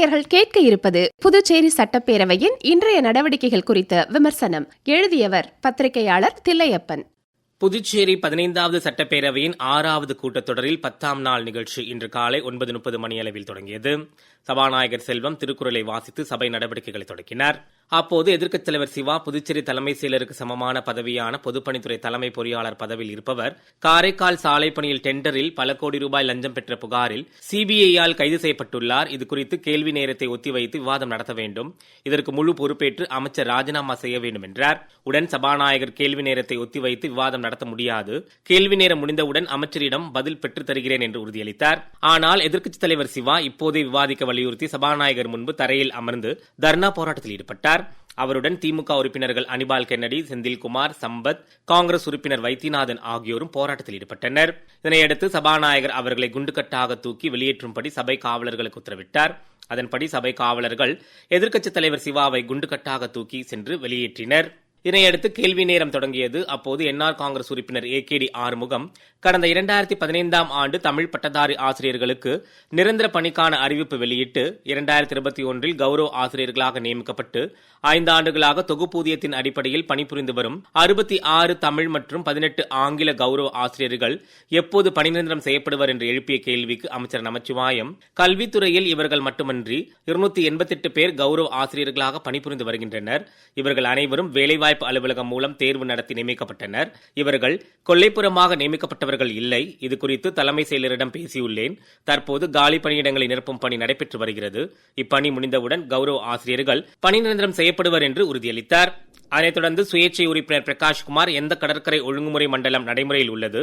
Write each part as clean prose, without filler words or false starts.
நேயர்கள் கேட்க இருப்பது புதுச்சேரி சட்டப்பேரவையின் இன்றைய நடவடிக்கைகள் குறித்த விமர்சனம். எழுதியவர் பத்திரிகையாளர் தில்லையப்பன். புதுச்சேரி 15வது சட்டப்பேரவையின் 6வது கூட்டத்தொடரில் 10ஆம் நாள் நிகழ்ச்சி இன்று காலை 9:30 மணியளவில் தொடங்கியது. சபாநாயகர் செல்வம் திருக்குறளை வாசித்து சபை நடவடிக்கைகளை தொடங்கினார். அப்போது எதிர்க்கட்சித் தலைவர் சிவா, புதுச்சேரி தலைமைச் செயலருக்கு சமமான பதவியான பொதுப்பணித்துறை தலைமை பொறியாளர் பதவியில் இருப்பவர் காரைக்கால் சாலை பணியில் டெண்டரில் பல கோடி ரூபாய் லஞ்சம் பெற்ற புகாரில் சிபிஐயால் கைது செய்யப்பட்டுள்ளார். இதுகுறித்து கேள்வி நேரத்தை ஒத்திவைத்து விவாதம் நடத்த வேண்டும். இதற்கு முழு பொறுப்பேற்று அமைச்சர் ராஜினாமா செய்ய வேண்டும் என்றார். உடன் சபாநாயகர் கேள்வி நேரத்தை ஒத்திவைத்து விவாதம் நடத்த முடியாது, கேள்வி நேரம் முடிந்தவுடன் அமைச்சரிடம் பதில் பெற்றுத் தருகிறேன் என்று உறுதியளித்தார். ஆனால் எதிர்க்கட்சித் தலைவர் சிவா இப்போதே விவாதிக்க வலியுறுத்தி சபாநாயகர் முன்பு தரையில் அமர்ந்து தர்ணா போராட்டத்தில் ஈடுபட்டார். அவருடன் திமுக உறுப்பினர்கள் அனிபால் கென்னடி, செந்தில்குமார், சம்பத், காங்கிரஸ் உறுப்பினர் வைத்தியநாதன் ஆகியோரும் போராட்டத்தில் ஈடுபட்டனர். இதனையடுத்து சபாநாயகர் அவர்களை குண்டுகட்டாக தூக்கி வெளியேற்றும்படி சபை காவலர்களுக்கு உத்தரவிட்டார். அதன்படி சபை காவலர்கள் எதிர்க்கட்சித் தலைவர் சிவாவை குண்டுகட்டாக தூக்கி சென்று வெளியேற்றினர். இதனையடுத்து கேள்வி நேரம் தொடங்கியது. அப்போது என்ஆர் காங்கிரஸ் உறுப்பினர் ஏகேடி ஆறுமுகம் கடந்த 2015ஆம் ஆண்டு தமிழ் பட்டதாரி ஆசிரியர்களுக்கு நிரந்தர பணிக்கான அறிவிப்பு வெளியிட்டு 2021இல் கௌரவ ஆசிரியர்களாக நியமிக்கப்பட்டு 5 ஆண்டுகளாக தொகுப்பூதியத்தின் அடிப்படையில் பணிபுரிந்து வரும் 66 தமிழ் மற்றும் 18 ஆங்கில கௌரவ ஆசிரியர்கள் எப்போது பணி நிரந்தரம் செய்யப்படுவர் என்று எழுப்பிய கேள்விக்கு அமைச்சர் நமச்சிவாயம், கல்வித்துறையில் இவர்கள் மட்டுமன்றி 288 பேர் கௌரவ ஆசிரியர்களாக பணிபுரிந்து வருகின்றனர். இவர்கள் அனைவரும் வேலைவாய்ப்பு அலுவலகம் மூலம் தேர்வு நடத்தி நியமிக்கப்பட்டனர். இவர்கள் கொல்லைப்புறமாக நியமிக்கப்பட்டவர்கள் இல்லை. இதுகுறித்து தலைமை செயலரிடம் பேசியுள்ளேன். தற்போது காலி பணியிடங்களை நிரப்பும் பணி நடைபெற்று வருகிறது. இப்பணி முடிந்தவுடன் கௌரவ ஆசிரியர்கள் பணி நிரந்தரம் செய்யப்படுவர் என்று உறுதியளித்தார். அதனைத் தொடர்ந்து சுயேட்சை உறுப்பினர் பிரகாஷ்குமார், எந்த கடற்கரை ஒழுங்குமுறை மண்டலம் நடைமுறையில் உள்ளது,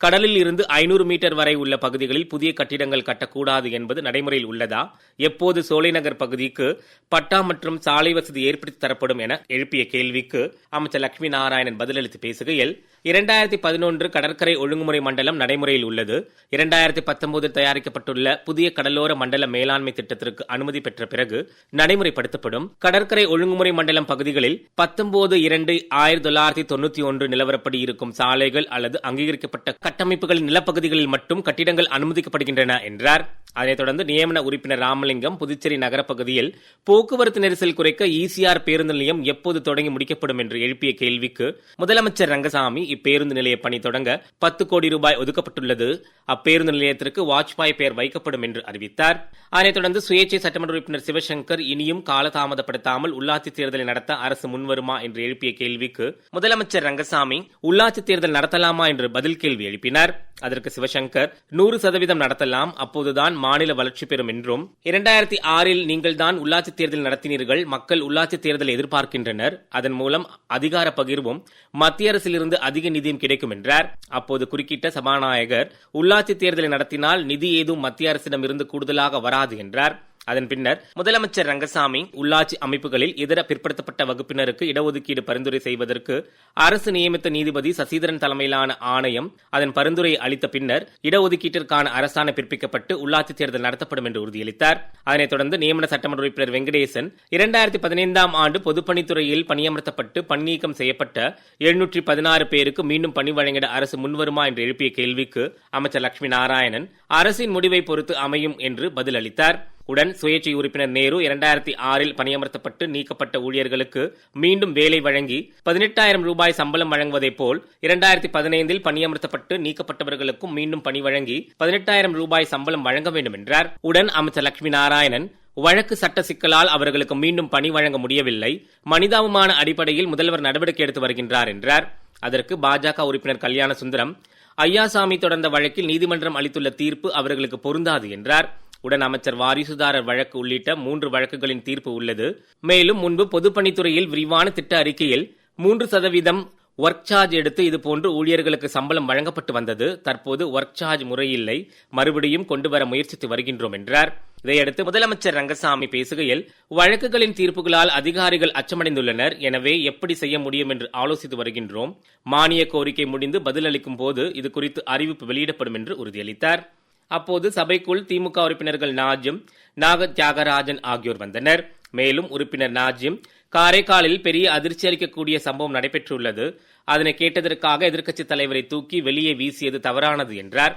கடலில் இருந்து 500 மீட்டர் வரை உள்ள பகுதிகளில் புதிய கட்டிடங்கள் கட்டக்கூடாது என்பது நடைமுறையில் உள்ளதா, எப்போது சோலைநகர் பகுதிக்கு பட்டா மற்றும் சாலை வசதி ஏற்படுத்தி தரப்படும் என எழுப்பிய கேள்விக்கு அமைச்சர் லட்சுமி நாராயணன் பதிலளித்து பேசுகையில், 2011 கடற்கரை ஒழுங்குமுறை மண்டலம் நடைமுறையில் உள்ளது. 2019 தயாரிக்கப்பட்டுள்ள புதிய கடலோர மண்டல மேலாண்மை திட்டத்திற்கு அனுமதி பெற்ற பிறகு நடைமுறைப்படுத்தப்படும். கடற்கரை ஒழுங்குமுறை மண்டலம் பகுதிகளில் 19/2/1991 நிலவரப்படி இருக்கும் சாலைகள் அல்லது அங்கீகரிக்கப்பட்ட கட்டமைப்புகளின் நிலப்பகுதிகளில் மட்டும் கட்டிடங்கள் அனுமதிக்கப்படுகின்றன என்றார். அதனைத் தொடர்ந்து நியமன உறுப்பினர் ராமலிங்கம், புதுச்சேரி நகரப்பகுதியில் போக்குவரத்து நெரிசல் குறைக்க ஈசிஆர் பேருந்து நிலையம் எப்போது தொடங்கி முடிக்கப்படும் என்று எழுப்பிய கேள்விக்கு முதலமைச்சர் ரங்கசாமி, இப்பேருந்து நிலைய பணி தொடங்க 10 கோடி ரூபாய் ஒதுக்கப்பட்டுள்ளது. அப்பேருந்து நிலையத்திற்கு வாஜ்பாய் பெயர் வைக்கப்படும் என்று அறிவித்தார். அதனைத் தொடர்ந்து சுயேட்சை சட்டமன்ற உறுப்பினர் சிவசங்கர், இனியும் காலதாமதப்படுத்தாமல் உள்ளாட்சி தேர்தலை நடத்த அரசு முன்வருமா என்று எழுப்பிய கேள்விக்கு முதலமைச்சர் ரங்கசாமி உள்ளாட்சி தேர்தல் நடத்தலாமா என்று பதில் கேள்வி எழுப்பினார். அதற்கு சிவசங்கர், 100% நடத்தலாம், அப்போதுதான் மாநில வளர்ச்சி பெறும் என்றும், 2006இல் நீங்கள் தான் உள்ளாட்சி தேர்தல் நடத்தினீர்கள், மக்கள் உள்ளாட்சி தேர்தலை எதிர்பார்க்கின்றனர், அதன் மூலம் அதிகார பகிர்வும் மத்திய அரசிலிருந்து அதிக நிதியும் கிடைக்கும் என்றார். அப்போது குறுக்கிட்ட சபாநாயகர், உள்ளாட்சி தேர்தலை நடத்தினால் நிதி ஏதும் மத்திய அரசிடமிருந்து கூடுதலாக வராது என்றார். அதன் பின்னர் முதலமைச்சர் ரங்கசாமி, உள்ளாட்சி அமைப்புகளில் இதர பிற்படுத்தப்பட்ட வகுப்பினருக்கு இடஒதுக்கீடு பரிந்துரை செய்வதற்கு அரசு நியமித்த நீதிபதி சசிதரன் தலைமையிலான ஆணையம் அதன் பரிந்துரையை அளித்த பின்னர் இடஒதுக்கீட்டிற்கான அரசாணை பிறப்பிக்கப்பட்டு உள்ளாட்சி தேர்தல் நடத்தப்படும் என்று உறுதியளித்தார். அதனைத் தொடர்ந்து நியமன சட்டமன்ற உறுப்பினர் வெங்கடேசன், 2015ஆம் ஆண்டு பொதுப்பணித்துறையில் பணியமர்த்தப்பட்டு பணிநீக்கம் செய்யப்பட்ட 716 பேருக்கு மீண்டும் பணி வழங்கிட அரசு முன்வருமா என்று எழுப்பிய கேள்விக்கு அமைச்சர் லட்சுமி நாராயணன், அரசின் முடிவை பொறுத்து அமையும் என்று பதிலளித்தார். உடன் சுயேட்சை உறுப்பினர் நேரு, 2006இல் பணியமர்த்தப்பட்டு நீக்கப்பட்ட ஊழியர்களுக்கு மீண்டும் வேலை வழங்கி 18,000 ரூபாய் சம்பளம் வழங்குவதைப் போல் 2015இல் பணியமர்த்தப்பட்டு நீக்கப்பட்டவர்களுக்கும் மீண்டும் பணி வழங்கி 18,000 ரூபாய் சம்பளம் வழங்க வேண்டும் என்றார். உடன் அமைச்சர் லட்சுமி நாராயணன், வழக்கு சட்ட சிக்கலால் அவர்களுக்கு மீண்டும் பணி வழங்க முடியவில்லை, மனிதாபிமான அடிப்படையில் முதல்வர் நடவடிக்கை எடுத்து வருகின்றார் என்றார். அதற்கு பாஜக உறுப்பினர் கல்யாண சுந்தரம், ஐயாசாமி தொடர்ந்த வழக்கில் நீதிமன்றம் அளித்துள்ள தீர்ப்பு அவர்களுக்கு பொருந்தாது என்றார். உடன் அமைச்சர் வாரிசுதாரர் வழக்கு உள்ளிட்ட 3 வழக்குகளின் தீர்ப்பு உள்ளது. மேலும் முன்பு பொதுப்பணித்துறையில் விரிவான திட்ட அறிக்கையில் 3% ஒர்க் சார்ஜ் எடுத்து இதுபோன்று ஊழியர்களுக்கு சம்பளம் வழங்கப்பட்டு வந்தது. தற்போது ஒர்க் சார்ஜ் முறையில்லை, மறுபடியும் கொண்டுவர முயற்சித்து வருகின்றோம் என்றார். இதையடுத்து முதலமைச்சர் ரங்கசாமி பேசுகையில், வழக்குகளின் தீர்ப்புகளால் அதிகாரிகள் அச்சமடைந்துள்ளனர், எனவே எப்படி செய்ய முடியும் என்று ஆலோசித்து வருகின்றோம். மானிய கோரிக்கை முடிந்து பதிலளிக்கும் போது இது குறித்து அறிவிப்பு வெளியிடப்படும் என்று உறுதியளித்தார். அப்போது சபைக்குள் திமுக உறுப்பினர்கள் நாஜிம், நாக தியாகராஜன் ஆகியோர் வந்தனர். மேலும் உறுப்பினர் நாஜிம், காரைக்காலில் பெரிய அதிர்ச்சி அளிக்கக்கூடிய சம்பவம் நடைபெற்றுள்ளது, அதனை கேட்டதற்காக எதிர்க்கட்சித் தலைவரை தூக்கி வெளியே வீசியது தவறானது என்றார்.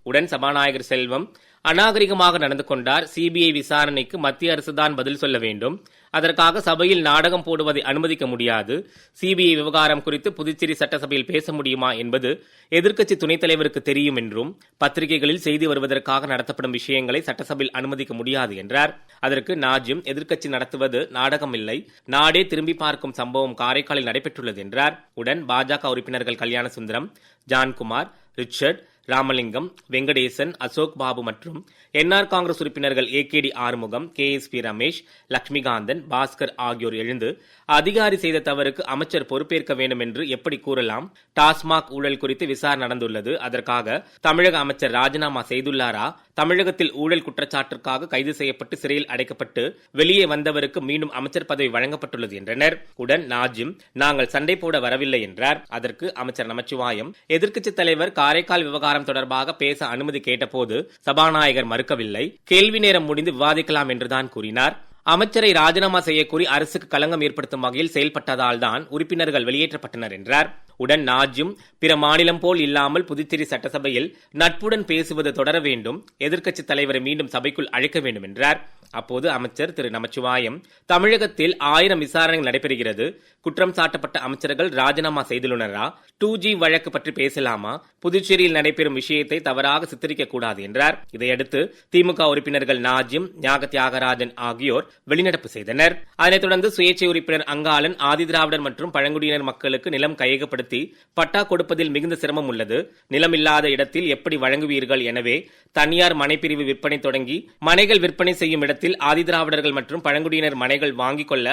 உடன் சபாநாயகர் செல்வம், அநாகரிகமாக நடந்து கொண்டார். சிபிஐ விசாரணைக்கு மத்திய அரசுதான் பதில் சொல்ல வேண்டும். அதற்காக சபையில் நாடகம் போடுவதை அனுமதிக்க முடியாது. சிபிஐ விவகாரம் குறித்து புதுச்சேரி சட்டசபையில் பேச முடியுமா என்பது எதிர்க்கட்சி துணைத் தலைவருக்கு தெரியும் என்றும், பத்திரிகைகளில் செய்தி வருவதற்காக நடத்தப்படும் விஷயங்களை சட்டசபையில் அனுமதிக்க முடியாது என்றார். அதற்கு நாஜிம், எதிர்க்கட்சி நடத்துவது நாடகம் இல்லை, நாடே திரும்பி பார்க்கும் சம்பவம் காரைக்காலில் நடைபெற்றுள்ளது என்றார். உடன் பாஜக உறுப்பினர்கள் கல்யாண சுந்தரம், ஜான்குமார், ரிச்சர்ட், ராமலிங்கம், வெங்கடேசன், அசோக் பாபு மற்றும் என்ஆர் காங்கிரஸ் உறுப்பினர்கள் ஏகேடி ஆறுமுகம், கேஎஸ்பி ரமேஷ், லட்சுமிகாந்தன், பாஸ்கர் ஆகியோர் எழுந்து அதிகாரி செய்த தவறுக்கு அமைச்சர் பொறுப்பேற்க வேண்டும் என்று எப்படி கூறலாம்? டாஸ்மாக் ஊழல் குறித்து விசாரணை நடந்துள்ளது. அதற்காக தமிழக அமைச்சர் ராஜினாமா செய்துள்ளாரா? தமிழகத்தில் ஊழல் குற்றச்சாட்டிற்காக கைது செய்யப்பட்டு சிறையில் அடைக்கப்பட்டு வெளியே வந்தவருக்கு மீண்டும் அமைச்சர் பதவி வழங்கப்பட்டுள்ளது என்றனர். உடன் நாஜிம், நாங்கள் சண்டை போட வரவில்லை என்றார். அதற்கு அமைச்சர் நமச்சிவாயம், எதிர்க்கட்சித் தலைவர் காரைக்கால் விவகாரம் தொடர்பாக பேச அனுமதி கேட்டபோது சபாநாயகர் மறுக்கவில்லை. கேள்வி நேரம் முடிந்து விவாதிக்கலாம் என்றுதான் கூறினார். அமைச்சரை ராஜினாமா செய்யக்கூறி அரசுக்கு களங்கம் ஏற்படுத்தும் வகையில் செயல்பட்டதால் தான் உறுப்பினர்கள் வெளியேற்றப்பட்டனர் என்றார். உடன் நாஜிம், பிற மாநிலம் போல் இல்லாமல் புதுச்சேரி சட்டசபையில் நட்புடன் பேசுவது தொடர வேண்டும், எதிர்க்கட்சித் தலைவரை மீண்டும் சபைக்குள் அழைக்க வேண்டும் என்றார். அப்போது அமைச்சர் திரு நமச்சிவாயம், தமிழகத்தில் 1000 விசாரணைகள் நடைபெறுகிறது. குற்றம் சாட்டப்பட்ட அமைச்சர்கள் ராஜினாமா செய்துள்ளனரா? 2G வழக்கு பற்றி பேசலாமா? புதுச்சேரியில் நடைபெறும் விஷயத்தை தவறாக சித்தரிக்க கூடாது என்றார். இதையடுத்து திமுக உறுப்பினர்கள் நாஜிம், ஞாக தியாகராஜன் ஆகியோர் வெளிநடப்பு செய்தனர். அதனைத் தொடர்ந்து சுயேட்சை உறுப்பினர் அங்காளன், ஆதிதிராவிடர் மற்றும் பழங்குடியினர் மக்களுக்கு நிலம் கையகப்படுத்தி பட்டா கொடுப்பதில் மிகுந்த சிரமம் உள்ளது. நிலம் இல்லாத இடத்தில் எப்படி வழங்குவீர்கள்? எனவே தனியார் மனைப்பிரிவு விற்பனை தொடங்கி மனைகள் விற்பனை செய்யும் இடத்தில் ஆதிதிராவிடர்கள் மற்றும் பழங்குடியினர் மனைகள் வாங்கிக் கொள்ள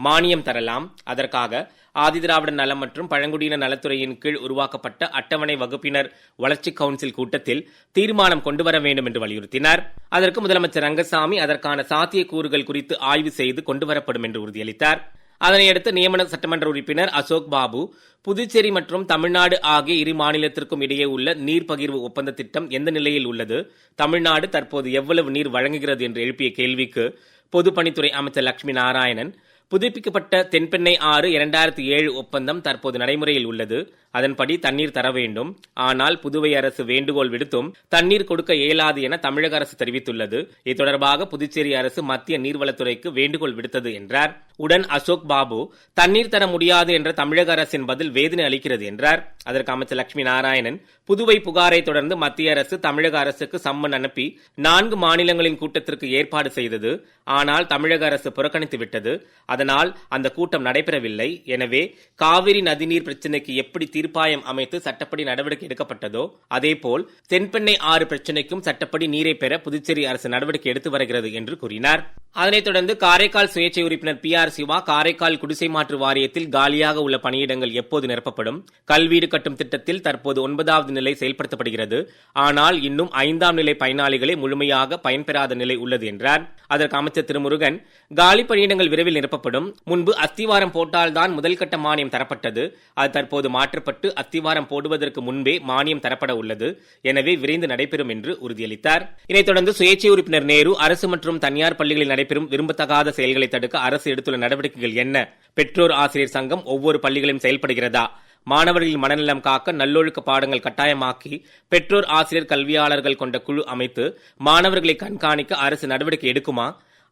மானியம் தரலாம். அதற்காக ஆதிதிராவிடர் நலம் மற்றும் பழங்குடியினர் நலத்துறையின் கீழ் உருவாக்கப்பட்ட அட்டவணை வகுப்பினர் வளர்ச்சி கவுன்சில் கூட்டத்தில் தீர்மானம் கொண்டுவர வேண்டும் என்று வலியுறுத்தினார். அதற்கு முதலமைச்சர் ரங்கசாமி அதற்கான சாத்தியக்கூறுகள் குறித்து ஆய்வு செய்து கொண்டுவரப்படும் என்று உறுதியளித்தார். அதனையடுத்து நியமன சட்டமன்ற உறுப்பினர் அசோக் பாபு, புதுச்சேரி மற்றும் தமிழ்நாடு ஆகிய இரு மாநிலத்திற்கும் இடையே உள்ள நீர் பகிர்வு ஒப்பந்த திட்டம் எந்த நிலையில் உள்ளது? தமிழ்நாடு தற்போது எவ்வளவு நீர் வழங்குகிறது என்று எழுப்பிய கேள்விக்கு பொதுப்பணித்துறை அமைச்சர் லட்சுமி நாராயணன், புதுப்பிக்கப்பட்ட தென்பெண்ணை ஆறு 2007 ஒப்பந்தம் தற்போது நடைமுறையில் உள்ளது. அதன்படி தண்ணீர் தர வேண்டும். ஆனால் புதுவை அரசு வேண்டுகோள் விடுத்தும் தண்ணீர் கொடுக்க இயலாது என தமிழக அரசு தெரிவித்துள்ளது. இது தொடர்பாக புதுச்சேரி அரசு மத்திய நீர்வளத்துறைக்கு வேண்டுகோள் விடுத்தது என்றார். உடன் அசோக் பாபு, தண்ணீர் தர முடியாது என்ற தமிழக அரசின் பதில் வேதனை அளிக்கிறது என்றார். அதற்கு அமைச்சர் லட்சுமி நாராயணன், புதுவை புகாரை தொடர்ந்து மத்திய அரசு தமிழக அரசுக்கு சம்மன் அனுப்பி 4 மாநிலங்களின் கூட்டத்திற்கு ஏற்பாடு செய்தது. ஆனால் தமிழக அரசு புறக்கணித்து விட்டது. அதனால் அந்த கூட்டம் நடைபெறவில்லை. எனவே காவிரி நதிநீர் பிரச்சினைக்கு எப்படி தீர்ப்பாயம் அமைத்து சட்டப்படி நடவடிக்கை எடுக்கப்பட்டதோ அதேபோல் தென்பெண்ணை ஆறு பிரச்சினைக்கும் சட்டப்படி நீரை பெற புதுச்சேரி அரசு நடவடிக்கை எடுத்து வருகிறது என்று கூறினார். அதனைத் தொடர்ந்து காரைக்கால் சுயேட்சை உறுப்பினர் PR சிவா, காரைக்கால் குடிசை மாற்று வாரியத்தில் காலியாக உள்ள பணியிடங்கள் எப்போது நிரப்பப்படும்? கல்வீடு கட்டும் திட்டத்தில் தற்போது 9வது நிலை செயல்படுத்தப்படுகிறது. ஆனால் இன்னும் 5ஆம் நிலை பயனாளிகளே முழுமையாக பயன்பெறாத நிலை உள்ளது என்றார். அதற்கு அமைச்சர் திருமுருகன், காலி பணியிடங்கள் விரைவில் நிரப்பப்படும். முன்பு அஸ்திவாரம் போட்டால்தான் முதல் கட்ட மானியம் தரப்பட்டது. அது தற்போது மாற்றப்பட்டு அஸ்திவாரம் போடுவதற்கு முன்பே மானியம் தரப்பட உள்ளது. எனவே விரைந்து நடைபெறும் என்று உறுதியளித்தார். இதைத் தொடர்ந்து சுயேட்சை உறுப்பினர் நேரு, அரசு மற்றும் தனியார் பள்ளிகளில் நடைபெறும் விரும்பத்தகாத செயல்களை தடுக்க அரசு எடுத்துள்ள நடவடிக்கைகள் என்ன? பெற்றோர் ஆசிரியர் சங்கம் ஒவ்வொரு பள்ளிகளிலும் செயல்படுகிறதா? மாணவர்களின் மனநலம் காக்க நல்லொழுக்க பாடங்கள் கட்டாயமாக்கி பெற்றோர் ஆசிரியர் கல்வியாளர்கள் கொண்ட குழு அமைத்து மாணவர்களை கண்காணிக்க அரசு நடவடிக்கை எடுக்குமா?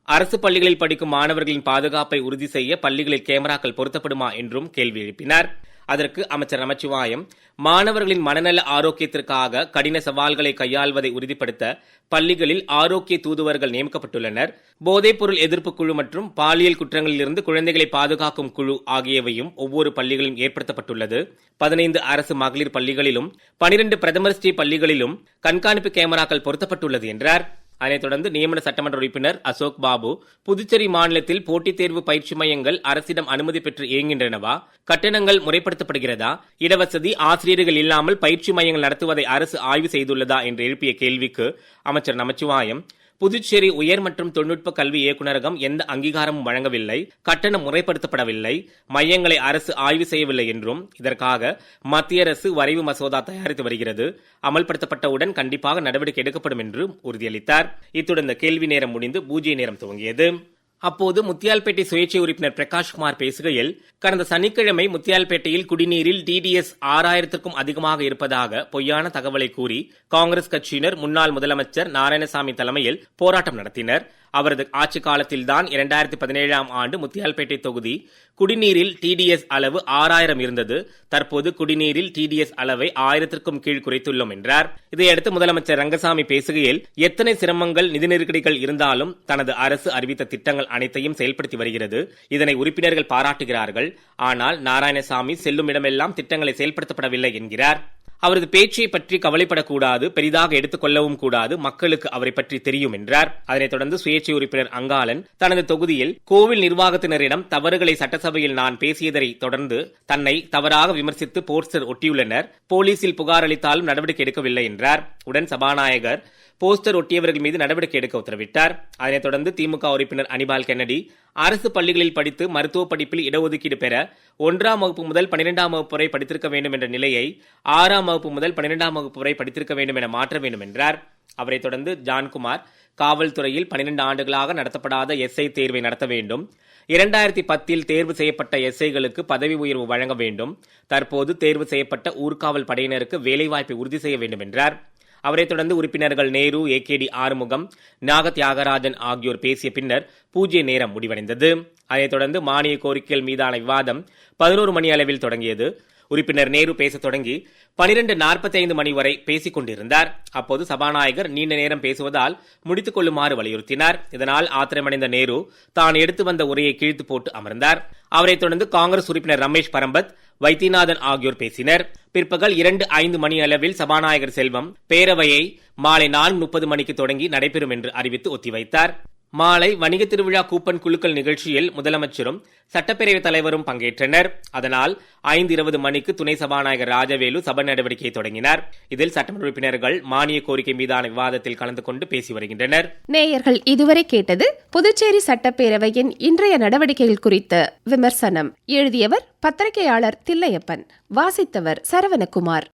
அரசு பள்ளிகளில் படிக்கும் மாணவர்களின் பாதுகாப்பை உறுதி செய்ய பள்ளிகளில் கேமராக்கள் பொருத்தப்படுமா என்றும் கேள்வி எழுப்பினார். அதற்கு அமைச்சர் நமச்சிவாயம், மாணவர்களின் மனநல ஆரோக்கியத்திற்காக கடின சவால்களை கையாள்வதை உறுதிப்படுத்த பள்ளிகளில் ஆரோக்கிய தூதுவர்கள் நியமிக்கப்பட்டுள்ளனர். போதைப் பொருள் எதிர்ப்பு குழு மற்றும் பாலியல் குற்றங்களிலிருந்து குழந்தைகளை பாதுகாக்கும் குழு ஆகியவையும் ஒவ்வொரு பள்ளிகளிலும் ஏற்படுத்தப்பட்டுள்ளது. 15 அரசு மகளிர் பள்ளிகளிலும் 12 பிரதமர் ஸ்ரீ பள்ளிகளிலும் கண்காணிப்பு கேமராக்கள் பொருத்தப்பட்டுள்ளது என்றார். அதனைத் தொடர்ந்து நியமன சட்டமன்ற உறுப்பினர் அசோக் பாபு, புதுச்சேரி மாநிலத்தில் போட்டித் தேர்வு பயிற்சி மையங்கள் அரசிடம் அனுமதி பெற்று இயங்குகின்றனவா? கட்டணங்கள் முறைப்படுத்தப்படுகிறதா? இடவசதி, ஆசிரியர்கள் இல்லாமல் பயிற்சி மையங்கள் நடத்துவதை அரசு ஆய்வு செய்துள்ளதா என்று எழுப்பிய கேள்விக்கு அமைச்சர் நமச்சிவாயம், புதுச்சேரி உயர் மற்றும் தொழில்நுட்ப கல்வி இயக்குநரகம் எந்த அங்கீகாரமும் வழங்கவில்லை, கட்டணம் முறைப்படுத்தப்படவில்லை, மையங்களை அரசு ஆய்வு செய்யவில்லை என்றும் இதற்காக மத்திய அரசு வரைவு மசோதா தயாரித்து வருகிறது. அமல்படுத்தப்பட்டவுடன் கண்டிப்பாக நடவடிக்கை எடுக்கப்படும் என்றும் உறுதியளித்தார். இத்துடன் இந்த கேள்வி நேரம் முடிந்து பூஜ்ய நேரம் துவங்கியது. அப்போது முத்தியால்பேட்டை சுயேட்சை உறுப்பினர் பிரகாஷ்குமார் பேசுகையில், கடந்த சனிக்கிழமை முத்தியால்பேட்டையில் குடிநீரில் டிடிஎஸ் 6000க்கும் அதிகமாக இருப்பதாக பொய்யான தகவலை கூறி காங்கிரஸ் கட்சியினர் முன்னாள் முதலமைச்சர் நாராயணசாமி தலைமையில் போராட்டம் நடத்தினர். அவரது ஆட்சி காலத்தில்தான் 2017ஆம் ஆண்டு முத்தியால்பேட்டை தொகுதி குடிநீரில் டிடிஎஸ் அளவு 6000 இருந்தது. தற்போது குடிநீரில் டிடிஎஸ் அளவை 1000க்கும் கீழ் குறைத்துள்ளோம் என்றார். இதையடுத்து முதலமைச்சர் ரங்கசாமி பேசுகையில், எத்தனை சிரமங்கள், நிதி நெருக்கடிகள் இருந்தாலும் தனது அரசு அறிவித்த திட்டங்கள் அனைத்தையும் செயல்படுத்தி வருகிறது. இதனை உறுப்பினர்கள் பாராட்டுகிறார்கள். ஆனால் நாராயணசாமி செல்லும் இடமெல்லாம் திட்டங்களை செயல்படுத்தப்படவில்லை என்கிறார். அவரது பேச்சை பற்றி கவலைப்படக்கூடாது, பெரிதாக எடுத்துக் கொள்ளவும் கூடாது, மக்களுக்கு அவரை பற்றி தெரியும் என்றார். அதனைத் தொடர்ந்து சுயேட்சை உறுப்பினர் அங்காளன் தனது தொகுதியில் கோவில் நிர்வாகத்தினரிடம் தவறுகளை சட்டசபையில் நான் பேசியதை தொடர்ந்து தன்னை தவறாக விமர்சித்து போஸ்டர் ஒட்டியுள்ளனர். போலீசில் புகார் அளித்தாலும் நடவடிக்கை எடுக்கவில்லை என்றார். உடன் சபாநாயகர் போஸ்டர் ஒட்டியவர்கள் மீது நடவடிக்கை எடுக்க உத்தரவிட்டார். அதனைத் தொடர்ந்து திமுக உறுப்பினர் அனிபால் கென்னடி அரசு பள்ளிகளில் படித்து மருத்துவ படிப்பில் இடஒதுக்கீடு பெற 1ஆம் வகுப்பு முதல் 12ஆம் வகுப்பு வரை படித்திருக்க வேண்டும் என்ற நிலையை 6ஆம் வகுப்பு முதல் 12ஆம் வகுப்பு வரை படித்திருக்க வேண்டும் என மாற்ற வேண்டும் என்றார். அவரைத் தொடர்ந்து ஜான்குமார் காவல்துறையில் 12 ஆண்டுகளாக நடத்தப்படாத எஸ்ஐ தேர்வை நடத்த வேண்டும். 2010இல் தேர்வு செய்யப்பட்ட எஸ்ஐகளுக்கு பதவி உயர்வு வழங்க வேண்டும். தற்போது தேர்வு செய்யப்பட்ட ஊர்காவல் படையினருக்கு வேலைவாய்ப்பை உறுதி செய்ய வேண்டும் என்றார். அவரைத் தொடர்ந்து உறுப்பினர்கள் நேரு, ஏகேடி ஆறுமுகம், நாக தியாகராஜன் ஆகியோர் பேசிய பின்னர் பூஜ்ய நேரம் முடிவடைந்தது. அதைத் தொடர்ந்து மானிய கோரிக்கைகள் மீதான விவாதம் 11 மணி அளவில் தொடங்கியது. உறுப்பினர் நேரு பேசத் தொடங்கி 12:45 மணி வரை பேசிக் கொண்டிருந்தார். அப்போது சபாநாயகர் நீண்ட நேரம் பேசுவதால் முடித்துக் கொள்ளுமாறு வலியுறுத்தினார். இதனால் ஆத்திரமடைந்த நேரு தான் எடுத்து வந்த உரையை கிழித்து போட்டு அமர்ந்தார். அவரைத் தொடர்ந்து காங்கிரஸ் உறுப்பினர் ரமேஷ் பரம்பத், வைத்தியநாதன் ஆகியோர் பேசினர். பிற்பகல் 2:05 மணி அளவில் சபாநாயகர் செல்வம் பேரவையை மாலை 4:30 மணிக்கு தொடங்கி நடைபெறும் என்று அறிவித்து ஒத்திவைத்தார். மாலை வணிக திருவிழா கூப்பன் குலுக்கல் நிகழ்ச்சியில் முதலமைச்சரும் சட்டப்பேரவைத் தலைவரும் பங்கேற்றனர். அதனால் 5:20 மணிக்கு துணை சபாநாயகர் ராஜவேலு சபை நடவடிக்கையை தொடங்கினார். இதில் சட்டமன்ற உறுப்பினர்கள் மானிய கோரிக்கை மீதான விவாதத்தில் கலந்து கொண்டு பேசி வருகின்றனர். நேயர்கள் இதுவரை கேட்டது புதுச்சேரி சட்டப்பேரவையின் இன்றைய நடவடிக்கைகள் குறித்த விமர்சனம். எழுதியவர் பத்திரிகையாளர் தில்லையப்பன். வாசித்தவர் சரவணகுமார்.